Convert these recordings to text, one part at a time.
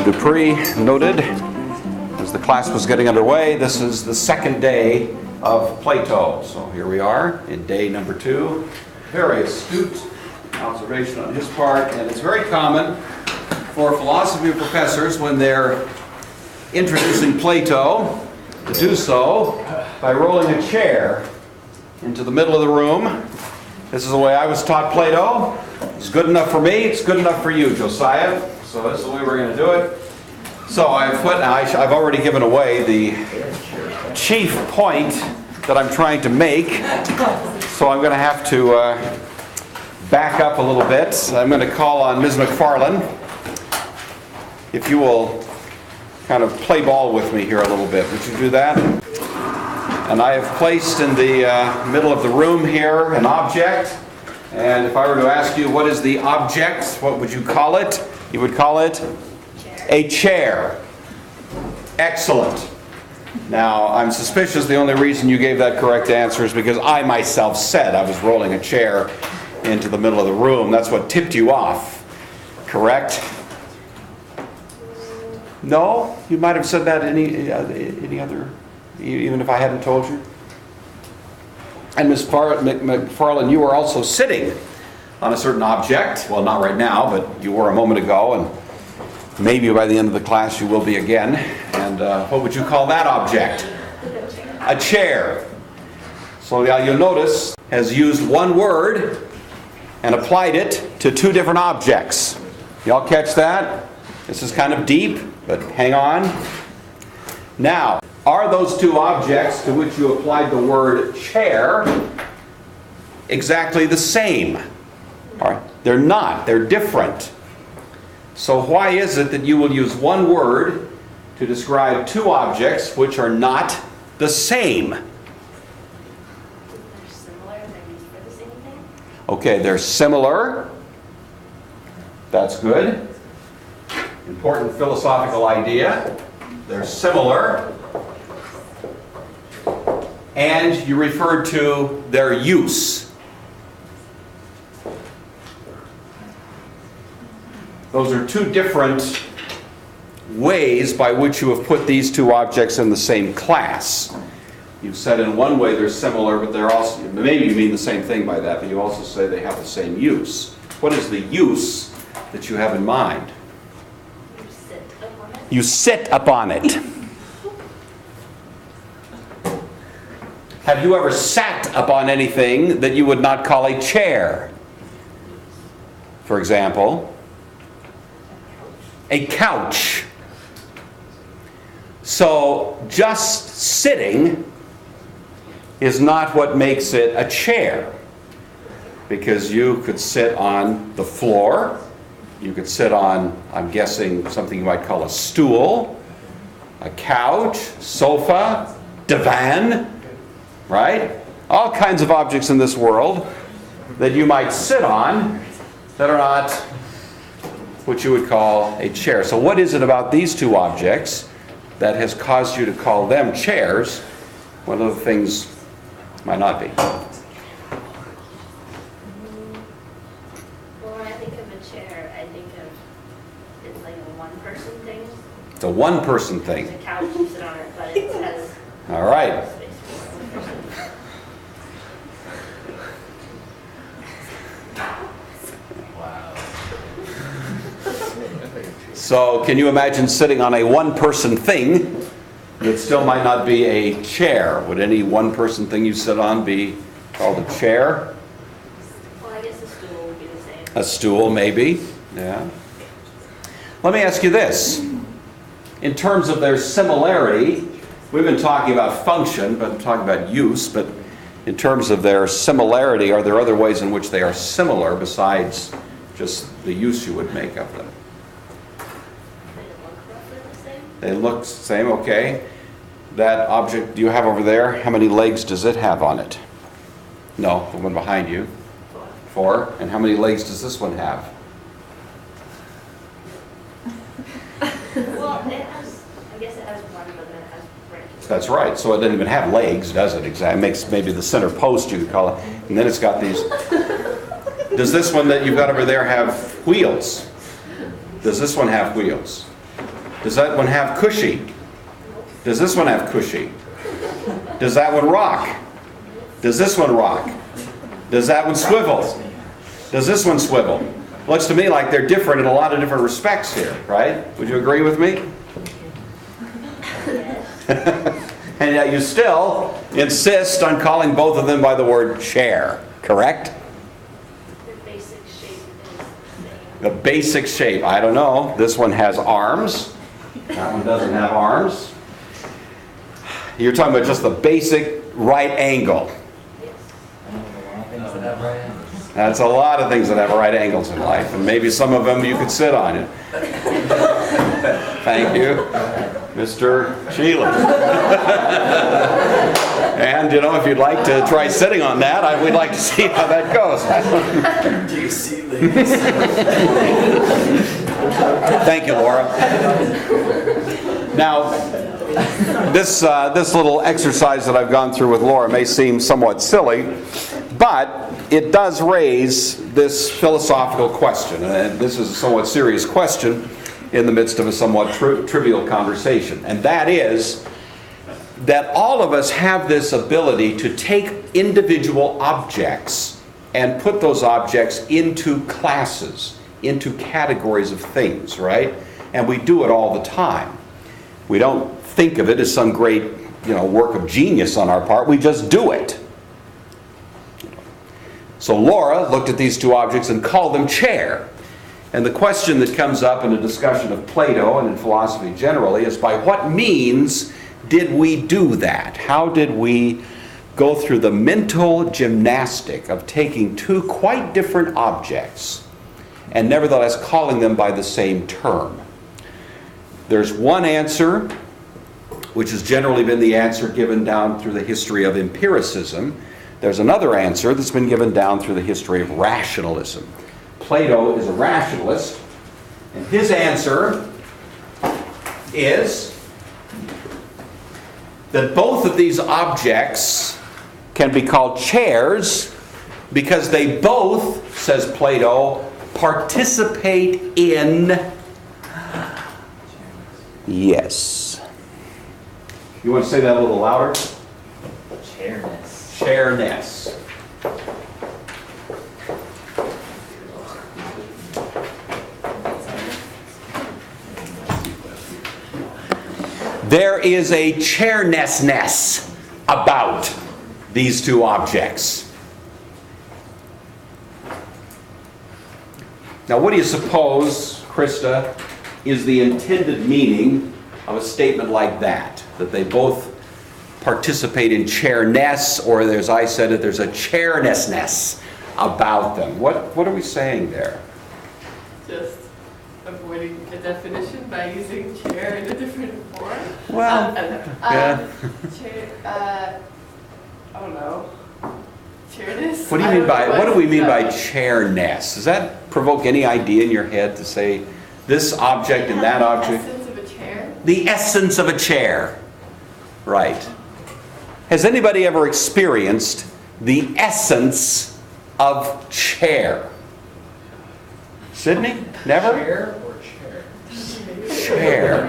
Mr. Dupree noted as the class was getting underway, this is the second day of Plato. So here we are in day number 2. Very astute observation on his part, and it's very common for philosophy professors when they're introducing Plato to do so by rolling a chair into the middle of the room. This is the way I was taught Plato. It's good enough for me, it's good enough for you, Josiah. So that's the way we're going to do it. So I've already given away the chief point that I'm trying to make. So I'm going to have to back up a little bit. I'm going to call on Ms. McFarland. If you will kind of play ball with me here a little bit. Would you do that? And I have placed in the middle of the room here an object. And if I were to ask you what is the object, what would you call it? You would call it a chair. Excellent. Now, I'm suspicious the only reason you gave that correct answer is because I myself said I was rolling a chair into the middle of the room. That's what tipped you off. Correct? No? You might have said that any other, even if I hadn't told you. And Ms. McFarland, you were also sitting on a certain object. Well, not right now, but you were a moment ago, and maybe by the end of the class you will be again. And what would you call that object? A chair. So you'll notice has used one word and applied it to two different objects. Y'all catch that? This is kind of deep, but hang on. Now, are those two objects to which you applied the word chair exactly the same? They're not. They're different. So why is it that you will use one word to describe two objects which are not the same? They're similar and they're used for the same thing? Okay, they're similar. That's good. Important philosophical idea. They're similar. And you referred to their use. Those are two different ways by which you have put these two objects in the same class. You said in one way they're similar, but they're also, maybe you mean the same thing by that, but you also say they have the same use. What is the use that you have in mind? You sit upon it. Have you ever sat upon anything that you would not call a chair? For example, a couch. So just sitting is not what makes it a chair, because you could sit on the floor, you could sit on, I'm guessing, something you might call a stool, a couch, sofa, divan, right? All kinds of objects in this world that you might sit on that are not what you would call a chair. So what is it about these two objects that has caused you to call them chairs when other things might not be? Well, when I think of a chair, I think of it's like a one-person thing. It's a one-person It's thing. a couch, you sit on it, but it has All right. space for one person. So can you imagine sitting on a one-person thing that still might not be a chair? Would any one-person thing you sit on be called a chair? Well, I guess a stool would be the same. A stool, maybe. Yeah. Let me ask you this. In terms of their similarity, we've been talking about function, but I'm talking about use, but in terms of their similarity, are there other ways in which they are similar besides just the use you would make of them? They look the same, okay. That object you have over there, how many legs does it have on it? No, the one behind you. 4. And how many legs does this one have? Well, I guess it has one, but then it has branches. That's right. So it doesn't even have legs, does it? Exactly. It makes maybe the center post, you could call it. And then it's got these. Does this one that you've got over there have wheels? Does this one have wheels? Does that one have cushy? Does this one have cushy? Does that one rock? Does this one rock? Does that one swivel? Does this one swivel? Looks to me like they're different in a lot of different respects here, right? Would you agree with me? And yet you still insist on calling both of them by the word chair, correct? The basic shape is the same. The basic shape, I don't know. This one has arms. That one doesn't have arms. You're talking about just the basic right angle. That's a lot of things that have right angles in life, and maybe some of them you could sit on it. Thank you, Mr. Sheila. And if you'd like to try sitting on that, we'd like to see how that goes. Do you see ladies? Thank you, Laura. Now, this little exercise that I've gone through with Laura may seem somewhat silly, but it does raise this philosophical question, and this is a somewhat serious question in the midst of a somewhat trivial conversation, and that is that all of us have this ability to take individual objects and put those objects into classes, into categories of things, right? And we do it all the time. We don't think of it as some great, work of genius on our part. We just do it. So Laura looked at these two objects and called them chair. And the question that comes up in a discussion of Plato and in philosophy generally is, by what means did we do that? How did we go through the mental gymnastic of taking two quite different objects and nevertheless calling them by the same term? There's one answer, which has generally been the answer given down through the history of empiricism. There's another answer that's been given down through the history of rationalism. Plato is a rationalist, and his answer is that both of these objects can be called chairs because they both, says Plato, participate in... Yes. You want to say that a little louder? Chairness. Chairness. There is a chairnessness about these two objects. Now, what do you suppose, Krista, is the intended meaning of a statement like that? That they both participate in chairness, or as I said it, there's a chairnessness about them. What are we saying there? Just avoiding a definition by using chair in a different form. Well, yeah. Chair, I don't know. Chairness? What do we mean by chairness? Does that provoke any idea in your head to say this object and that object? The essence of a chair? The essence of a chair. Right. Has anybody ever experienced the essence of chair? Sydney? Never? Chair or chair? Chair.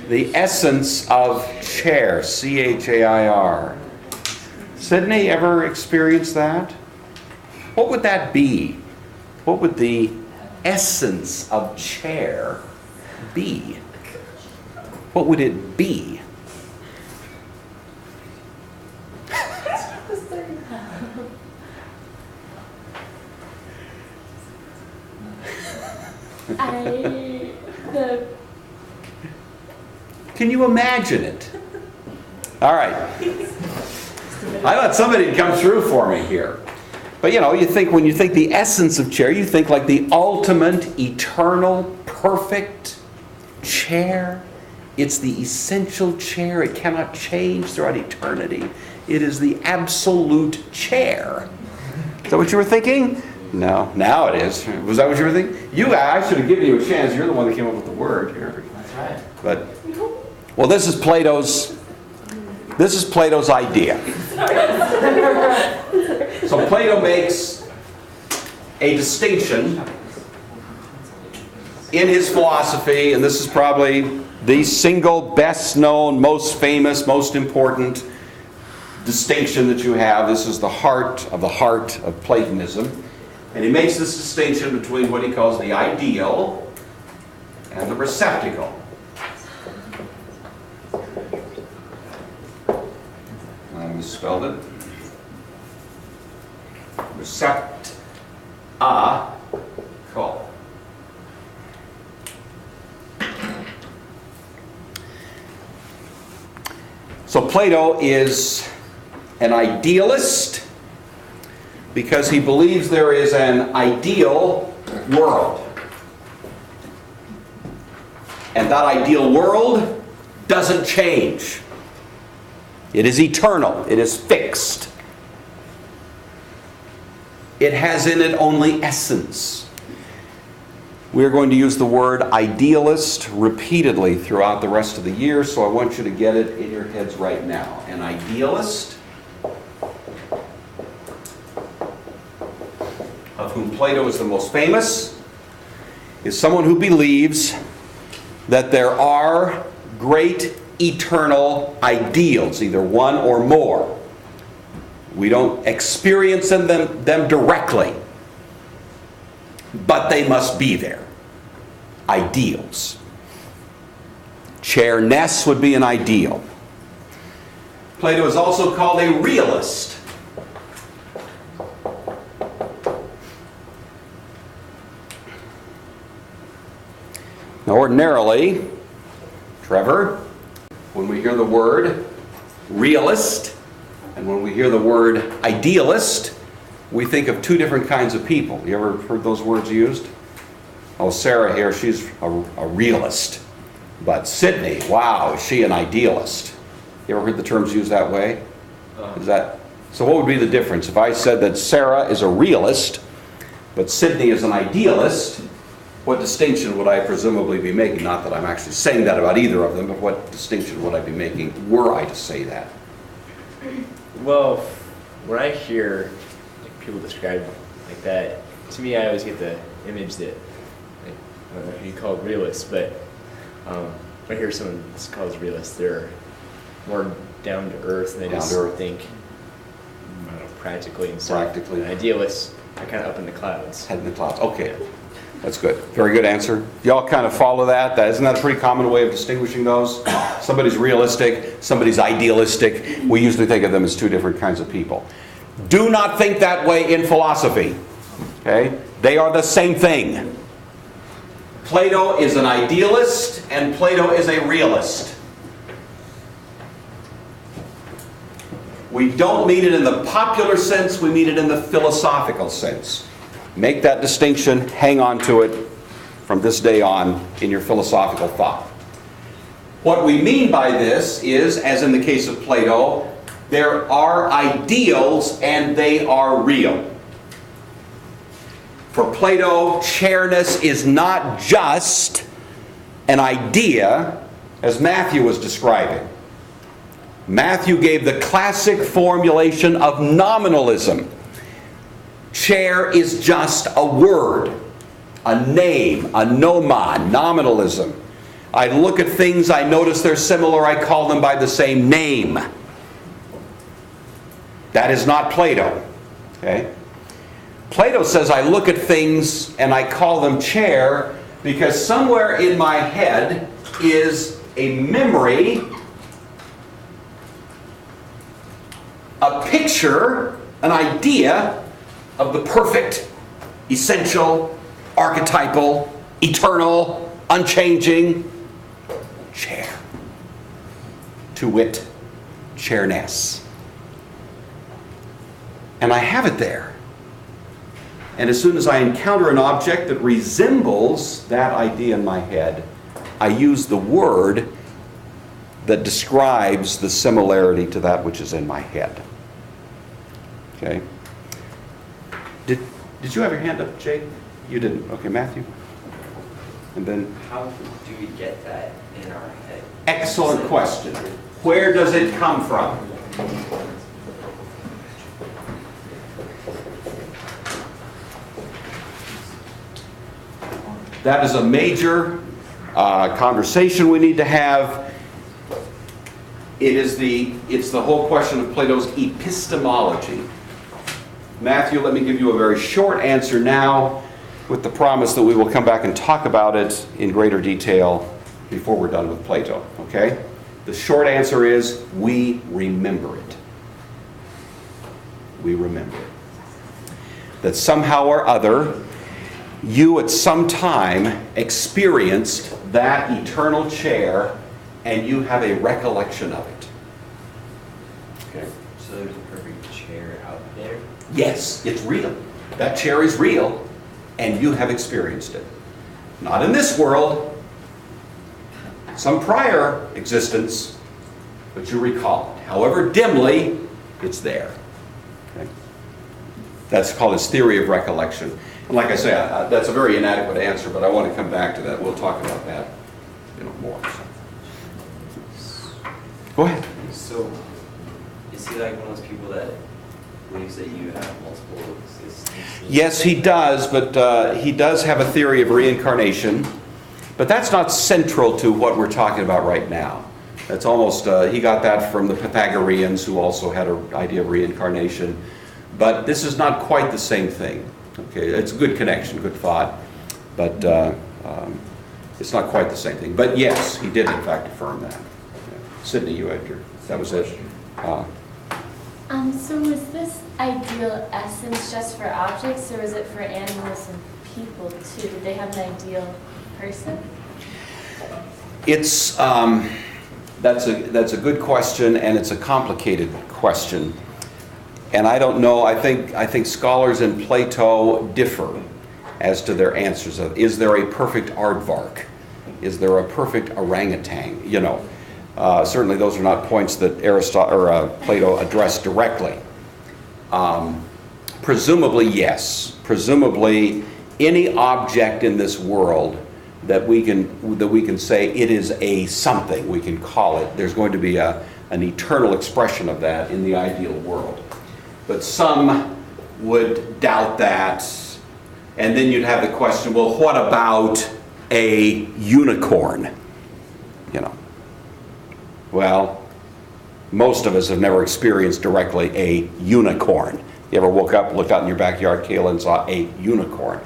The essence of chair. C-H-A-I-R. Sydney, ever experienced that? What would that be? What would the essence of chair be? What would it be? Can you imagine it? All right. I thought somebody'd come through for me here. But you think, when you think the essence of chair, you think like the ultimate, eternal, perfect chair. It's the essential chair. It cannot change throughout eternity. It is the absolute chair. Is that what you were thinking? No, now it is. Was that what you were thinking? I should have given you a chance. You're the one that came up with the word here. That's right. But, well, this is Plato's idea. So Plato makes a distinction in his philosophy, and this is probably the single best known, most famous, most important distinction that you have. This is the heart of Platonism. And he makes this distinction between what he calls the ideal and the receptacle. I misspelled it. Receptacle. So Plato is an idealist because he believes there is an ideal world. And that ideal world doesn't change. It is eternal. It is fixed. It has in it only essence. We're going to use the word idealist repeatedly throughout the rest of the year, so I want you to get it in your heads right now. An idealist, of whom Plato is the most famous, is someone who believes that there are great eternal ideals, either one or more. We don't experience them directly, but they must be there. Ideals. Chairness would be an ideal. Plato is also called a realist. Now, ordinarily, Trevor, when we hear the word realist and when we hear the word idealist, we think of two different kinds of people. You ever heard those words used? Oh, Sarah here, she's a realist. But Sydney, wow, is she an idealist? You ever heard the terms used that way? So what would be the difference? If I said that Sarah is a realist, but Sydney is an idealist, what distinction would I presumably be making? Not that I'm actually saying that about either of them, but what distinction would I be making were I to say that? Well, when I hear people describe like that, to me I always get the image that, like, I don't know who you call it realist, but when I hear someone called realist, they're more down to earth and they just think, I don't know, practically and stuff. Practically. And idealists are kind of up in the clouds. Head in the clouds. Okay. That's good. Very good answer. Y'all kind of follow that? Isn't that a pretty common way of distinguishing those? Somebody's realistic, somebody's idealistic. We usually think of them as two different kinds of people. Do not think that way in philosophy. Okay? They are the same thing. Plato is an idealist and Plato is a realist. We don't mean it in the popular sense, we mean it in the philosophical sense. Make that distinction, hang on to it from this day on in your philosophical thought. What we mean by this is, as in the case of Plato, there are ideals and they are real. For Plato, chairness is not just an idea, as Matthew was describing. Matthew gave the classic formulation of nominalism. Chair is just a word, a name, a nomen, nominalism. I look at things, I notice they're similar, I call them by the same name. That is not Plato. Okay? Plato says I look at things and I call them chair because somewhere in my head is a memory, a picture, an idea of the perfect, essential, archetypal, eternal, unchanging chair. To wit, chairness. And I have it there. And as soon as I encounter an object that resembles that idea in my head, I use the word that describes the similarity to that which is in my head. Okay? Did you have your hand up, Jake? You didn't. Okay, Matthew? And then? How do we get that in our head? Excellent question. Where does it come from? That is a major conversation we need to have. It's the whole question of Plato's epistemology. Matthew, let me give you a very short answer now, with the promise that we will come back and talk about it in greater detail before we're done with Plato, okay? The short answer is, we remember it. We remember it. That somehow or other, you at some time experienced that eternal chair, and you have a recollection of it. Okay? So there's a perfect chair out there? Yes, it's real. That chair is real, and you have experienced it. Not in this world, some prior existence, but you recall it. However dimly, it's there. Okay? That's called his theory of recollection. And like I say, that's a very inadequate answer, but I want to come back to that. We'll talk about that, more. So. Go ahead. So, is he like one of those people that believes that you have multiple existences? Yes, he does, but he does have a theory of reincarnation. But that's not central to what we're talking about right now. That's almost, he got that from the Pythagoreans, who also had an idea of reincarnation. But this is not quite the same thing. Okay, it's a good connection, good thought, but it's not quite the same thing. But yes, he did in fact affirm that. Sydney, you had that was it. So was this ideal essence just for objects, or was it for animals and people too? Did they have an ideal person? It's that's a good question, and it's a complicated question. And I don't know. I think scholars in Plato differ as to their answers. Is there a perfect aardvark? Is there a perfect orangutan? Certainly those are not points that Plato addressed directly. Presumably, yes. Presumably, any object in this world that we can say it is a something, we can call it. There's going to be an eternal expression of that in the ideal world. But some would doubt that, and then you'd have the question, well, what about a unicorn? Well, most of us have never experienced directly a unicorn. You ever woke up, looked out in your backyard, Kayla, and saw a unicorn?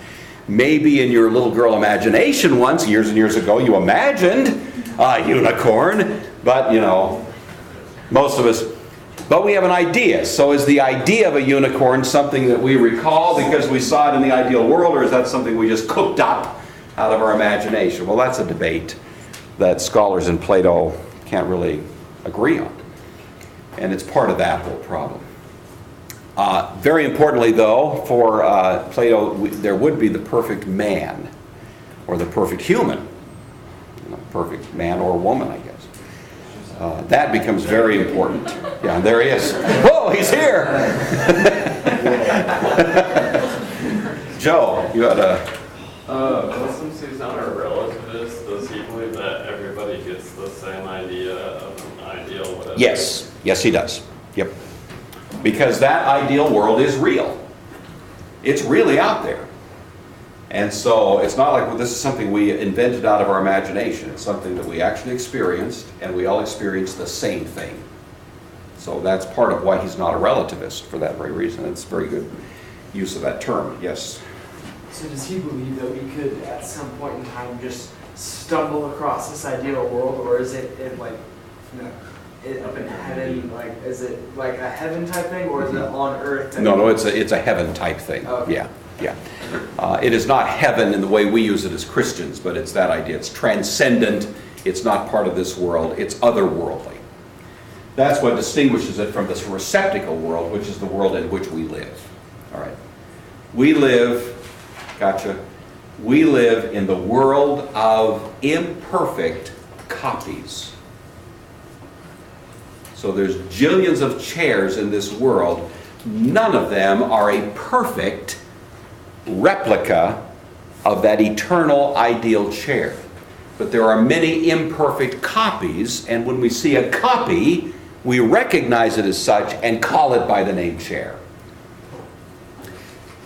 Maybe in your little girl imagination once, years and years ago, you imagined a unicorn, but most of us. But we have an idea. So is the idea of a unicorn something that we recall because we saw it in the ideal world, or is that something we just cooked up out of our imagination? Well, that's a debate that scholars in Plato can't really agree on. And it's part of that whole problem. Very importantly, though, for Plato, there would be the perfect man, or the perfect human. Perfect man or woman, I guess. That becomes very important. Yeah, there he is. Whoa, he's here! Joe, you had a... Since he's not a relativist, does he believe that everybody gets the same idea of an ideal whatever? Yes, he does. Yep. Because that ideal world is real. It's really out there. And so it's not like, well, this is something we invented out of our imagination. It's something that we actually experienced, and we all experienced the same thing. So that's part of why he's not a relativist, for that very reason. It's very good use of that term. Yes? So does he believe that we could, at some point in time, just stumble across this ideal world, or is it up in heaven? Like, is it like a heaven type thing, or is it on earth? No, it's a heaven type thing. Okay. Yeah. It is not heaven in the way we use it as Christians, but it's that idea. It's transcendent. It's not part of this world. It's otherworldly. That's what distinguishes it from this receptacle world, which is the world in which we live. All right. We live in the world of imperfect copies. So there's jillions of chairs in this world. None of them are a perfect replica of that eternal ideal chair. But there are many imperfect copies, and when we see a copy, we recognize it as such and call it by the name chair.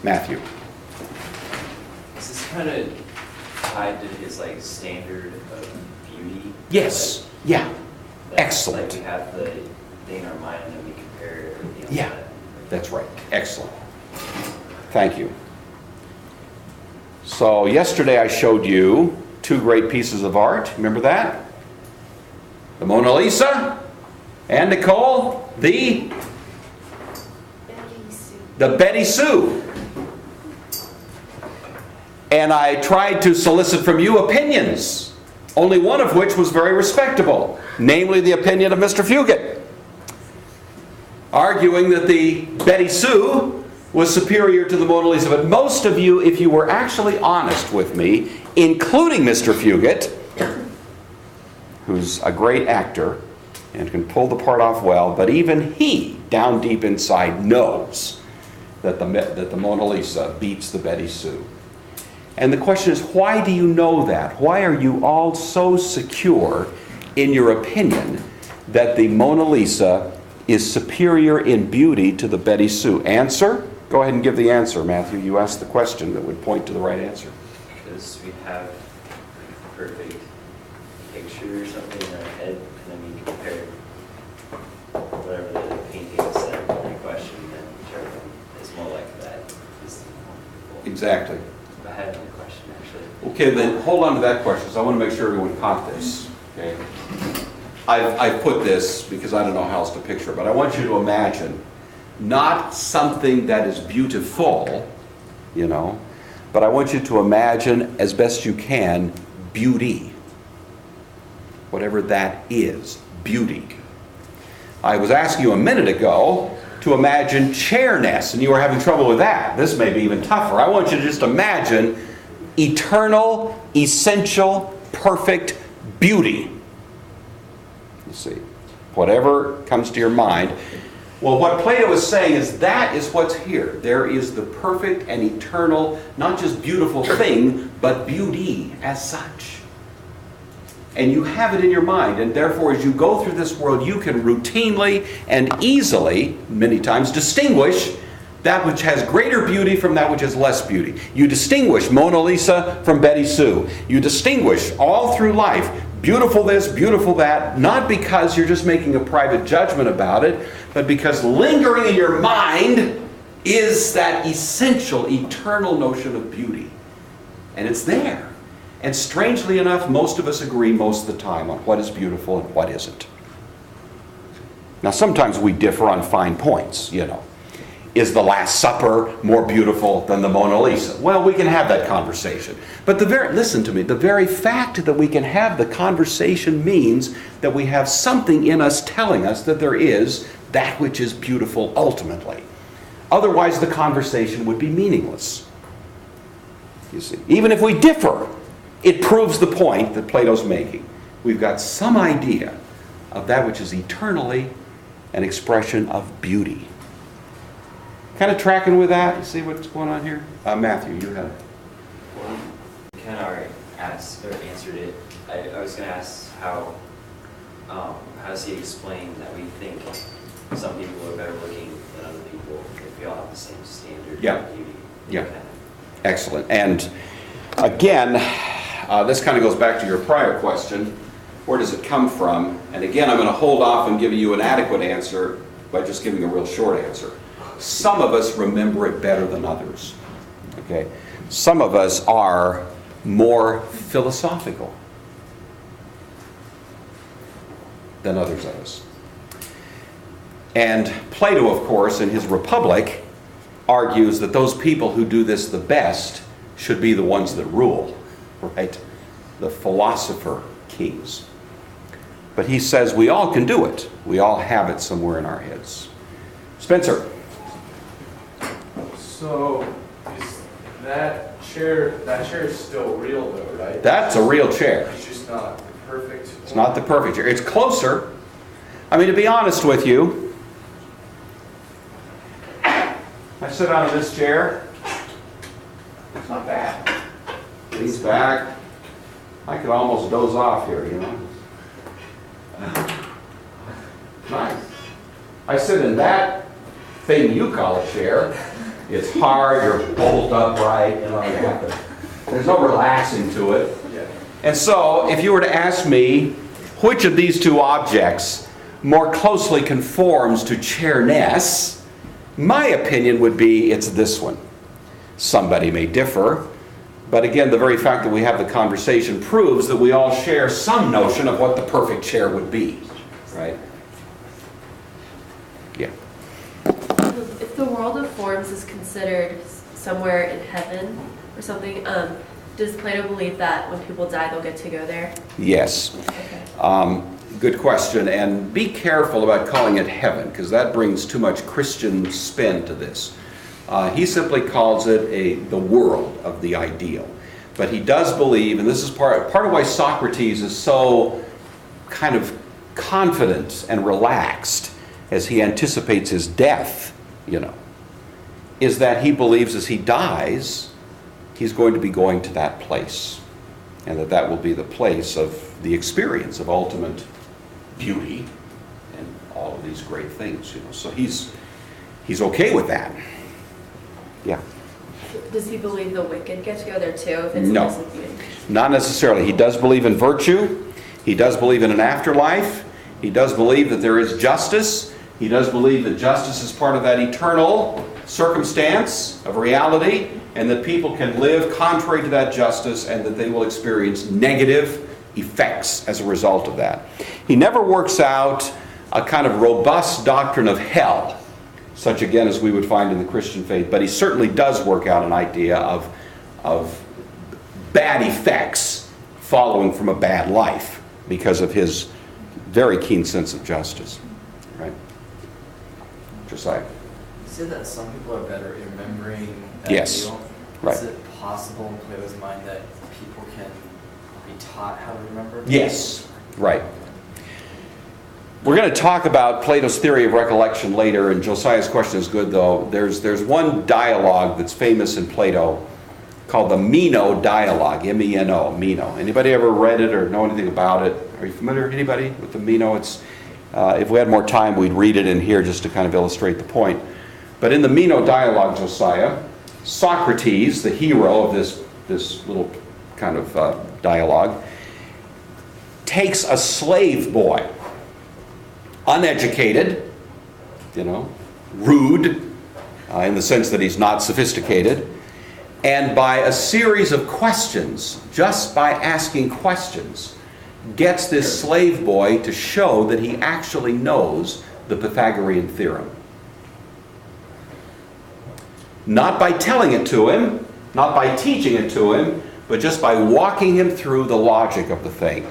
Matthew. Is this kind of tied to his like standard of beauty? Yes, yeah, Like, excellent. Like we have the thing in our mind and then we compare everything else. Yeah. to that. That's right, excellent. Thank you. So yesterday I showed you two great pieces of art. Remember that? The Mona Lisa and Nicole, the Betty Sue. And I tried to solicit from you opinions, only one of which was very respectable, namely the opinion of Mr. Fugit, arguing that the Betty Sue was superior to the Mona Lisa. But most of you, if you were actually honest with me, including Mr. Fugit, who's a great actor and can pull the part off well, but even he, down deep inside, knows that the Mona Lisa beats the Betty Sue. And the question is, why do you know that? Why are you all so secure in your opinion that the Mona Lisa is superior in beauty to the Betty Sue? Answer? Go ahead and give the answer, Matthew. You asked the question that would point to the right answer. Because we have a perfect picture or something in our head, and then we compare whatever the painting said in question, and determine it's more like that. Exactly. I had another question, actually. Okay, then hold on to that question, so I want to make sure everyone caught this. Okay. I've put this because I don't know how else to picture it, but I want you to imagine not something that is beautiful, you know, but I want you to imagine as best you can beauty. Whatever that is, beauty. I was asking you a minute ago to imagine chairness, and you were having trouble with that. This may be even tougher. I want you to just imagine eternal, essential, perfect beauty. You see, whatever comes to your mind. Well, what Plato is saying is that is what's here. There is the perfect and eternal, not just beautiful thing, but beauty as such. And you have it in your mind, and therefore as you go through this world, you can routinely and easily, many times, distinguish that which has greater beauty from that which has less beauty. You distinguish Mona Lisa from Betty Sue. You distinguish all through life, beautiful this, beautiful that, not because you're just making a private judgment about it, but because lingering in your mind is that essential, eternal notion of beauty. And it's there. And strangely enough, most of us agree most of the time on what is beautiful and what isn't. Now, sometimes we differ on fine points, you know. Is the Last Supper more beautiful than the Mona Lisa? Well, we can have that conversation. But listen to me, the very fact that we can have the conversation means that we have something in us telling us that there is that which is beautiful ultimately. Otherwise, the conversation would be meaningless. You see, even if we differ, it proves the point that Plato's making. We've got some idea of that which is eternally an expression of beauty. Kind of tracking with that? You see what's going on here? Matthew, you had it. Well, you kind of already asked or answered it. I was going to ask how does he explain that we think some people are better looking than other people if we all have the same standard Yeah. of beauty? Yeah. Excellent. And again, this kind of goes back to your prior question. Where does it come from? And again, I'm going to hold off on giving you an adequate answer by just giving a real short answer. Some of us remember it better than others. Okay? Some of us are more philosophical than others of us. And Plato, of course, in his Republic, argues that those people who do this the best should be the ones that rule, right? The philosopher kings. But he says we all can do it. We all have it somewhere in our heads. Spencer. So, is that chair is still real though, right? That's a real chair. It's just not the perfect. It's not the perfect chair. It's closer. I mean, to be honest with you, I sit on this chair. It's not bad. Leans back. I could almost doze off here, you know. Nice. I sit in that thing you call a chair. It's hard, you're bolt upright, you know, you have to There's no relaxing to it. Yeah. And so, if you were to ask me, which of these two objects more closely conforms to chairness, my opinion would be it's this one. Somebody may differ, but again, the very fact that we have the conversation proves that we all share some notion of what the perfect chair would be, right? Yeah. If the world of forms is considered somewhere in heaven or something, does Plato believe that when people die they'll get to go there? Yes. Okay. Good question, and be careful about calling it heaven, because that brings too much Christian spin to this. He simply calls it the world of the ideal. But he does believe, and this is part of why Socrates is so kind of confident and relaxed as he anticipates his death, is that he believes as he dies, he's going to be going to that place. And that will be the place of the experience of ultimate beauty and all of these great things. So he's okay with that. Yeah. Does he believe the wicked get to go there too? If it's No. innocent beauty? Not necessarily. He does believe in virtue. He does believe in an afterlife. He does believe that there is justice. He does believe that justice is part of that eternal circumstance of reality, and that people can live contrary to that justice, and that they will experience negative effects as a result of that. He never works out a kind of robust doctrine of hell, such again as we would find in the Christian faith, but he certainly does work out an idea of bad effects following from a bad life because of his very keen sense of justice. Right? Josiah. You said that some people are better at remembering that Yes. deal. Right. Is it possible in Plato's mind that people can be taught how to remember? Yes, right. We're going to talk about Plato's theory of recollection later, and Josiah's question is good, though. There's one dialogue that's famous in Plato called the Meno dialogue, M-E-N-O, Meno. Anybody ever read it or know anything about it? Are you familiar, anybody, with the Meno? If we had more time, we'd read it in here just to kind of illustrate the point. But in the Meno dialogue, Josiah, Socrates, the hero of this little kind of dialogue, takes a slave boy, uneducated, rude, in the sense that he's not sophisticated, and by a series of questions, just by asking questions, gets this slave boy to show that he actually knows the Pythagorean theorem. Not by telling it to him, not by teaching it to him, but just by walking him through the logic of the thing.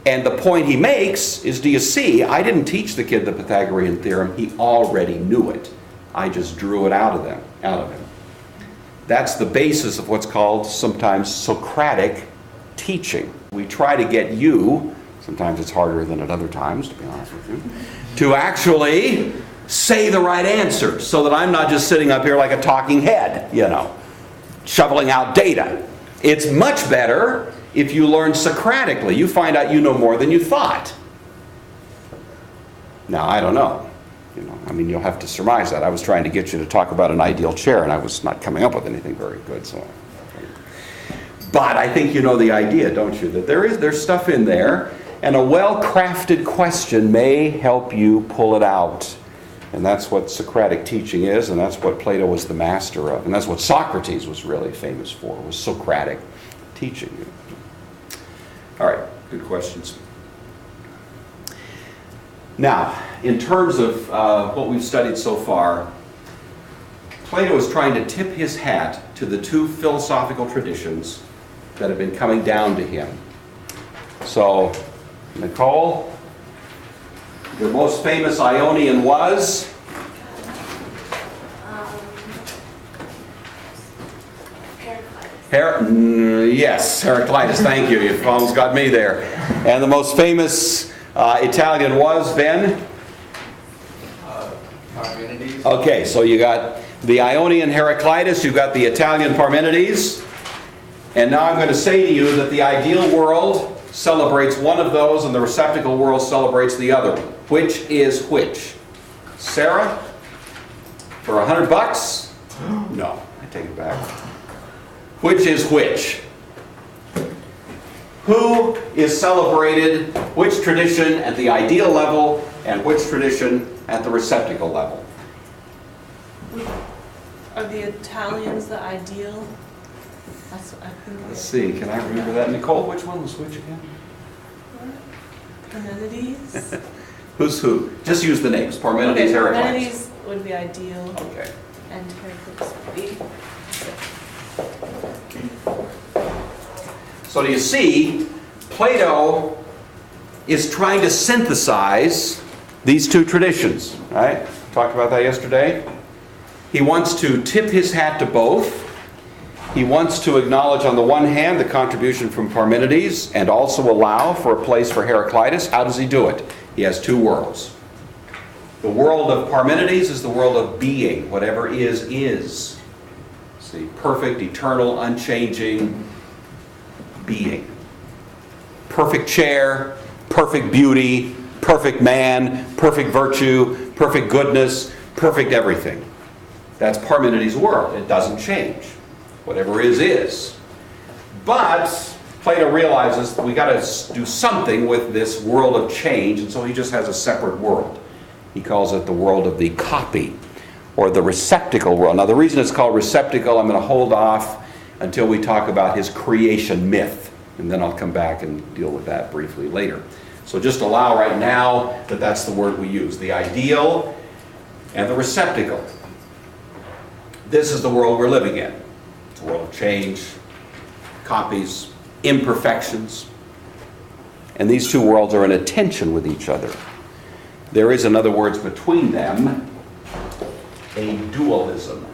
And the point he makes is, do you see, I didn't teach the kid the Pythagorean theorem, he already knew it. I just drew it out of him. That's the basis of what's called sometimes Socratic teaching. We try to get you, sometimes it's harder than at other times, to be honest with you, to actually say the right answer, so that I'm not just sitting up here like a talking head, shoveling out data. It's much better if you learn Socratically. You find out you know more than you thought. Now, I don't know. You'll have to surmise that. I was trying to get you to talk about an ideal chair, and I was not coming up with anything very good. But I think you know the idea, don't you? That there's stuff in there, and a well-crafted question may help you pull it out. And that's what Socratic teaching is, and that's what Plato was the master of. And that's what Socrates was really famous for, was Socratic teaching. All right, good questions. Now, in terms of what we've studied so far, Plato is trying to tip his hat to the two philosophical traditions that have been coming down to him. So, Nicole, your most famous Ionian was? Yes, Heraclitus, thank you. You've almost got me there. And the most famous Italian was Ben? Parmenides. Okay, so you got the Ionian Heraclitus, you've got the Italian Parmenides. And now I'm going to say to you that the ideal world celebrates one of those and the receptacle world celebrates the other. Which is which? Sarah? For $100? No, I take it back. Which is which? Who is celebrated, which tradition at the ideal level, and which tradition at the receptacle level? Are the Italians the ideal? That's what I think. Let's see, can I remember that? Nicole, which one was which again? Parmenides? Who's who? Just use the names. Parmenides, Heraclitus. Parmenides would be ideal, Okay. and Heraclitus would be. So do you see, Plato is trying to synthesize these two traditions, right? Talked about that yesterday. He wants to tip his hat to both. He wants to acknowledge on the one hand the contribution from Parmenides and also allow for a place for Heraclitus. How does he do it? He has two worlds. The world of Parmenides is the world of being. Whatever is. See, perfect, eternal, unchanging being. Perfect chair, perfect beauty, perfect man, perfect virtue, perfect goodness, perfect everything. That's Parmenides' world. It doesn't change. Whatever is. But Plato realizes that we got to do something with this world of change, and so he just has a separate world. He calls it the world of the copy, or the receptacle world. Now the reason it's called receptacle, I'm going to hold off until we talk about his creation myth, and then I'll come back and deal with that briefly later. So just allow right now that that's the word we use, the ideal and the receptacle. This is the world we're living in. It's a world of change, copies, imperfections. And these two worlds are in a tension with each other. There is, in other words, between them, a dualism.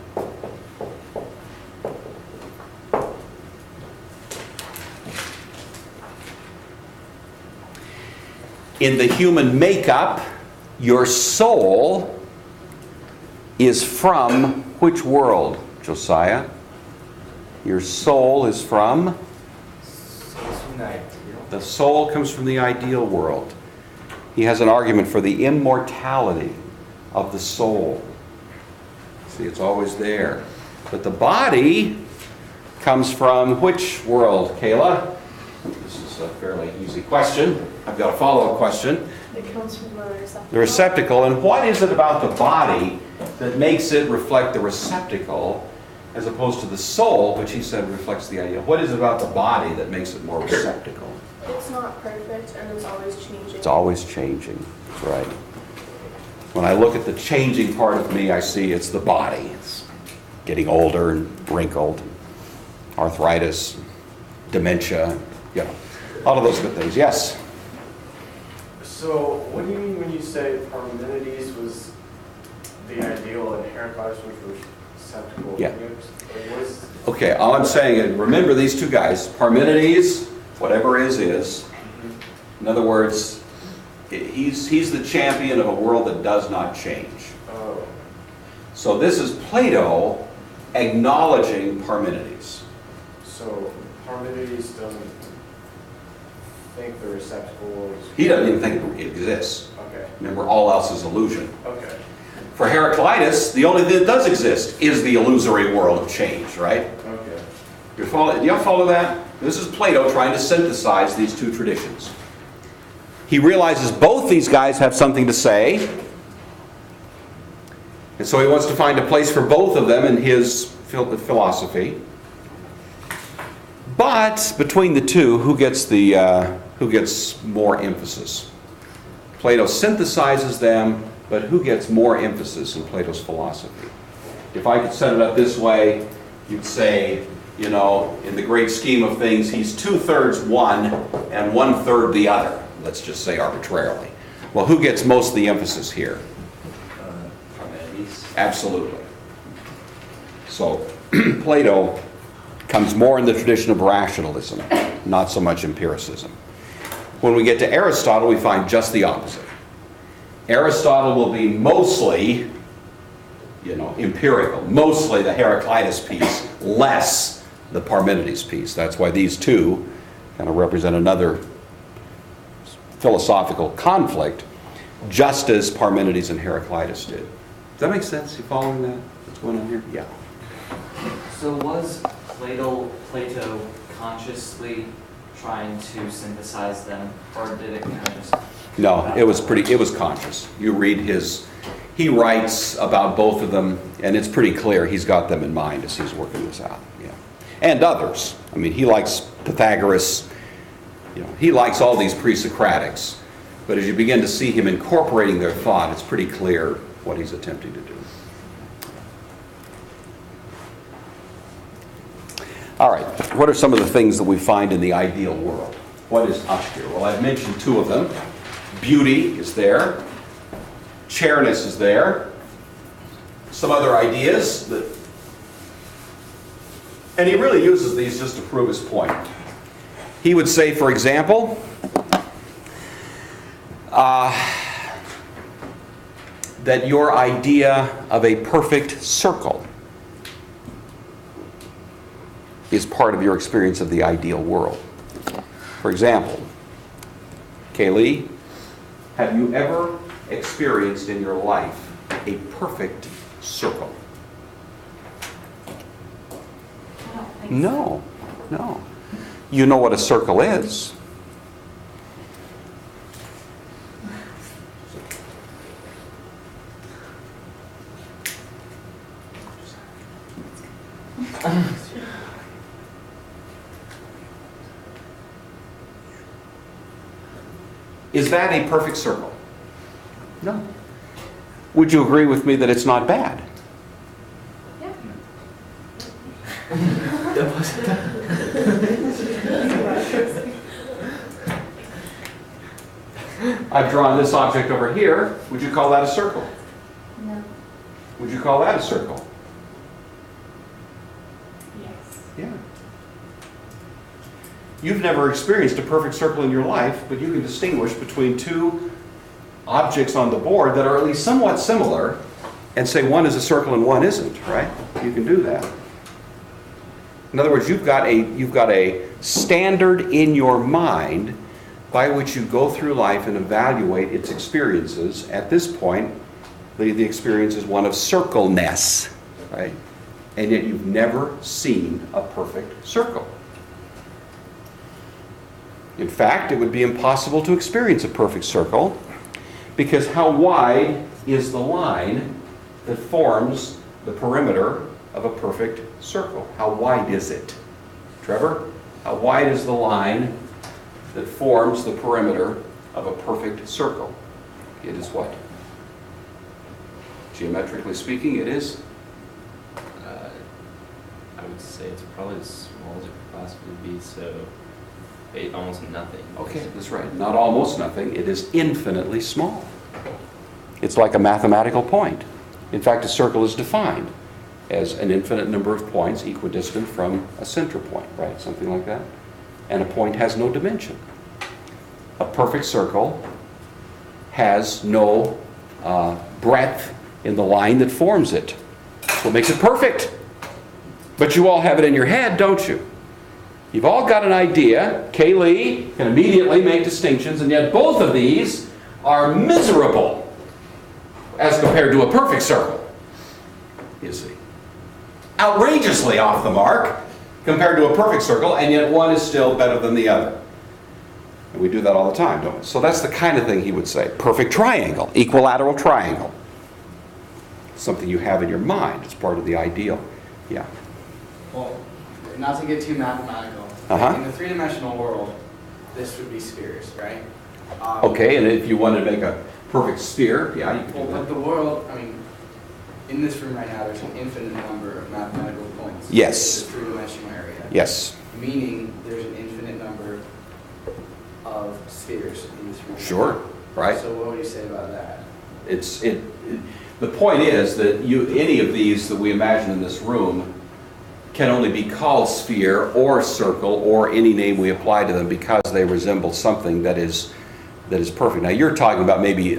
In the human makeup, your soul is from which world, Josiah? Your soul is from? The soul comes from the ideal world. He has an argument for the immortality of the soul. See, it's always there. But the body comes from which world, Kayla? This is a fairly easy question. I've got a follow-up question. It comes from the receptacle. The receptacle, and what is it about the body that makes it reflect the receptacle as opposed to the soul, which he said reflects the ideal? What is it about the body that makes it more receptacle? It's not perfect and it's always changing. It's always changing. That's right. When I look at the changing part of me, I see it's the body. It's getting older and wrinkled, arthritis, dementia, you know, all of those good things. Yes? So, what do you mean when you say Parmenides was the ideal and Heraclitus was receptacle? Yeah. What is... Okay, all I'm saying is, remember these two guys, Parmenides, whatever is. In other words, he's the champion of a world that does not change. Oh. So this is Plato acknowledging Parmenides. So, Parmenides doesn't think the receptacle world is... He doesn't even think it exists. Okay. Remember, all else is illusion. Okay. For Heraclitus, the only thing that does exist is the illusory world of change, right? Okay. Do y'all follow that? This is Plato trying to synthesize these two traditions. He realizes both these guys have something to say, and so he wants to find a place for both of them in his philosophy. But between the two, who gets more emphasis? Plato synthesizes them, but who gets more emphasis in Plato's philosophy? If I could set it up this way, you'd say, you know, in the great scheme of things, he's 2/3 one and 1/3 the other. Let's just say arbitrarily. Well, who gets most of the emphasis here? Parmenides. Absolutely. So Plato comes more in the tradition of rationalism, not so much empiricism. When we get to Aristotle, we find just the opposite. Aristotle will be mostly, empirical, mostly the Heraclitus piece, less the Parmenides piece. That's why these two kind of represent another philosophical conflict, just as Parmenides and Heraclitus did. Does that make sense? You following that? What's going on here? Yeah. So was Plato consciously trying to synthesize them, or did it kind of just? No, it was conscious. You read he writes about both of them, and it's pretty clear he's got them in mind as he's working this out. Yeah. And others. I mean, he likes Pythagoras, he likes all these pre-Socratics. But as you begin to see him incorporating their thought, it's pretty clear what he's attempting to do. All right, what are some of the things that we find in the ideal world? What is up here? Well, I've mentioned two of them. Beauty is there. Chairness is there. Some other ideas. And he really uses these just to prove his point. He would say, for example, that your idea of a perfect circle is part of your experience of the ideal world. For example, Kaylee, have you ever experienced in your life a perfect circle? I don't think No, no. You know what a circle is. Is that a perfect circle? No. Would you agree with me that it's not bad? Yeah. I've drawn this object over here. Would you call that a circle? No. Would you call that a circle? Yes. Yeah. You've never experienced a perfect circle in your life, but you can distinguish between two objects on the board that are at least somewhat similar and say one is a circle and one isn't, right? You can do that. In other words, you've got a standard in your mind by which you go through life and evaluate its experiences. At this point, the experience is one of circleness, right? And yet you've never seen a perfect circle. In fact, it would be impossible to experience a perfect circle because how wide is the line that forms the perimeter of a perfect circle? How wide is it? Trevor, how wide is the line that forms the perimeter of a perfect circle? It is what? Geometrically speaking, it is? I would say it's probably as small as it could possibly be, so almost nothing. Okay, that's right. Not almost nothing. It is infinitely small. It's like a mathematical point. In fact, a circle is defined as an infinite number of points equidistant from a center point, right? Something like that. And a point has no dimension. A perfect circle has no breadth in the line that forms it. That's what makes it perfect. But you all have it in your head, don't you? You've all got an idea. Kaylee can immediately make distinctions, and yet both of these are miserable as compared to a perfect circle. You see. Outrageously off the mark compared to a perfect circle, and yet one is still better than the other. And we do that all the time, don't we? So that's the kind of thing he would say. Perfect triangle, equilateral triangle. Something you have in your mind. It's part of the ideal. Yeah. Well, not to get too mathematical, in the three-dimensional world, this would be spheres, right? Okay, and if you wanted to make a perfect sphere, yeah, you could Well, do but that. the world, I mean, in this room right now, there's an infinite number of mathematical points. Yes. In this three-dimensional area. Yes. Meaning there's an infinite number of spheres in this room. Sure, right? So what would you say about that? The point is that any of these that we imagine in this room can only be called sphere or circle or any name we apply to them because they resemble something that is perfect. Now you're talking about maybe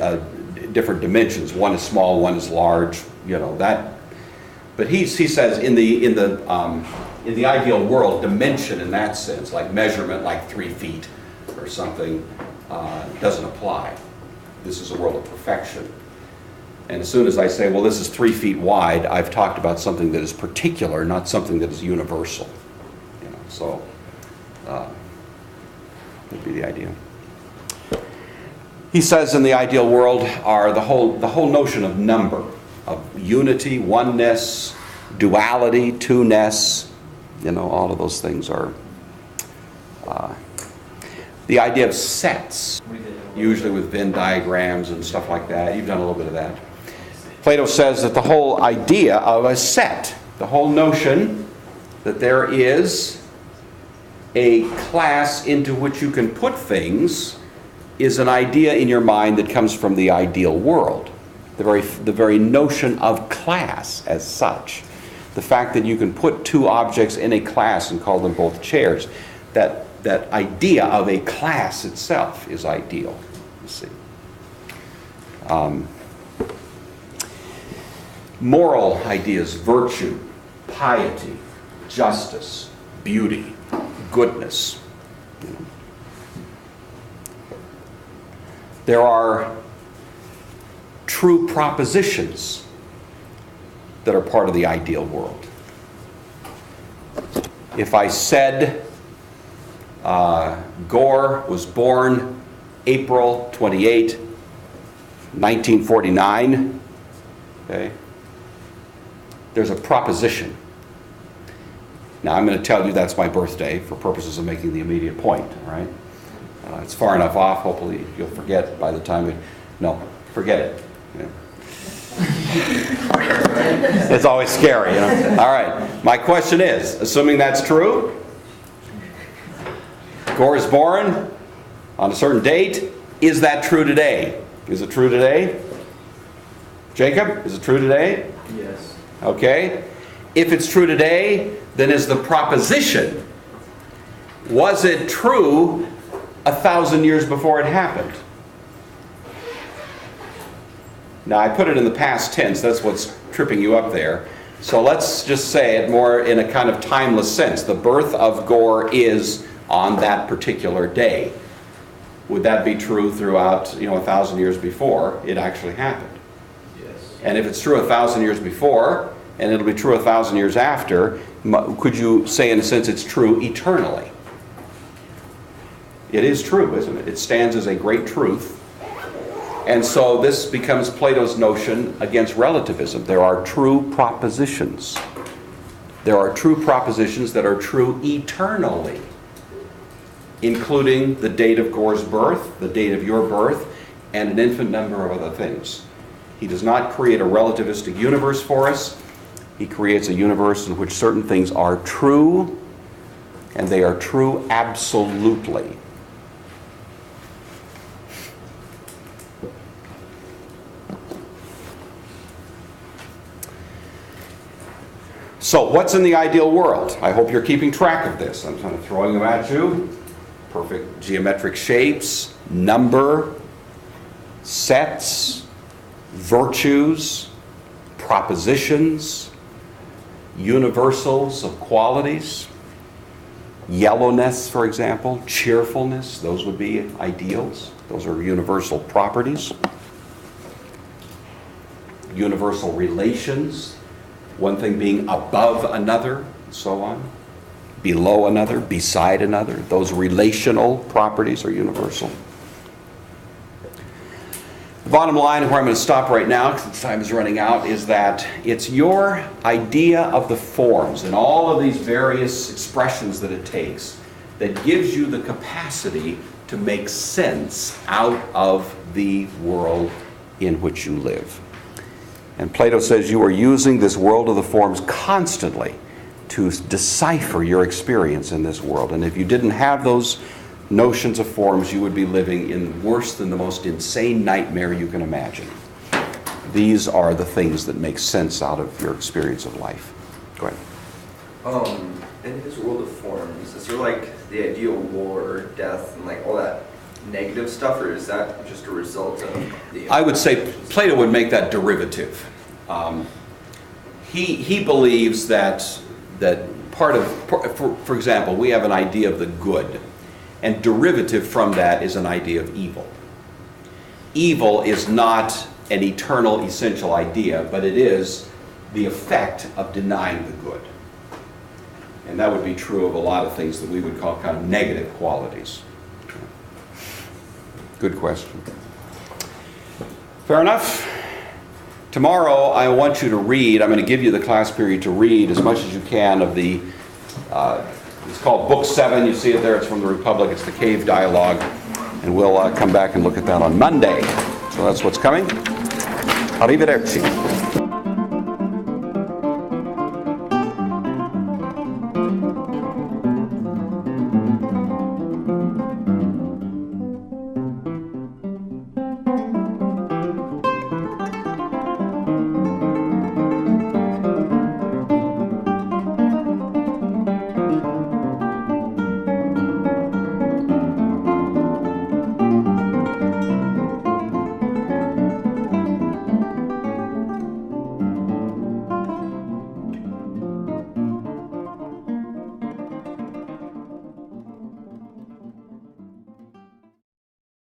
different dimensions. One is small, one is large. You know that. But he says in the ideal world, dimension in that sense, like measurement, like 3 feet or something, doesn't apply. This is a world of perfection. And as soon as I say, well, this is 3 feet wide, I've talked about something that is particular, not something that is universal. So, would be the idea. He says in the ideal world are the whole notion of number, of unity, oneness, duality, two-ness, all of those things are the idea of sets, usually with Venn diagrams and stuff like that. You've done a little bit of that. Plato says that the whole idea of a set, the whole notion that there is a class into which you can put things, is an idea in your mind that comes from the ideal world. The very notion of class as such. The fact that you can put two objects in a class and call them both chairs, that idea of a class itself is ideal, you see. Moral ideas, virtue, piety, justice, beauty, goodness. There are true propositions that are part of the ideal world. If I said Gore was born April 28, 1949, okay, there's a proposition. Now I'm going to tell you that's my birthday for purposes of making the immediate point, all right? It's far enough off, hopefully you'll forget by the time no, forget it. Yeah. It's always scary, All right, my question is, assuming that's true, Gore is born on a certain date, is that true today? Is it true today? Jacob, is it true today? Yes. Okay. If it's true today, then is the proposition, was it true 1,000 years before it happened? Now I put it in the past tense, that's what's tripping you up there. So let's just say it more in a kind of timeless sense. The birth of Gore is on that particular day. Would that be true throughout 1,000 years before it actually happened? Yes. And if it's true 1,000 years before, and it'll be true 1,000 years after, could you say in a sense it's true eternally? It is true, isn't it? It stands as a great truth. And so this becomes Plato's notion against relativism. There are true propositions. There are true propositions that are true eternally, including the date of Gore's birth, the date of your birth, and an infinite number of other things. He does not create a relativistic universe for us. He creates a universe in which certain things are true, and they are true absolutely. So, what's in the ideal world? I hope you're keeping track of this. I'm kind of throwing them at you. Perfect geometric shapes, number, sets, virtues, propositions, universals of qualities, yellowness, for example, cheerfulness, those would be ideals. Those are universal properties. Universal relations, one thing being above another, and so on. Below another, beside another. Those relational properties are universal. The bottom line, where I'm going to stop right now, because time is running out, is that it's your idea of the forms and all of these various expressions that it takes that gives you the capacity to make sense out of the world in which you live. And Plato says you are using this world of the forms constantly to decipher your experience in this world. And if you didn't have those notions of forms, you would be living in worse than the most insane nightmare you can imagine. These are the things that make sense out of your experience of life. Go ahead. In his world of forms, is there like the ideal war, death, and like all that negative stuff, or is that just a result of the... I would say Plato would make that derivative. He believes that part of, for example, we have an idea of the good, and derivative from that is an idea of evil. Evil is not an eternal, essential idea, but it is the effect of denying the good. And that would be true of a lot of things that we would call kind of negative qualities. Good question. Fair enough. Tomorrow, I want you to read, I'm going to give you the class period to read as much as you can of the, it's called Book 7. You see it there. It's from the Republic. It's the Cave Dialogue. And we'll come back and look at that on Monday. So that's what's coming. Arrivederci.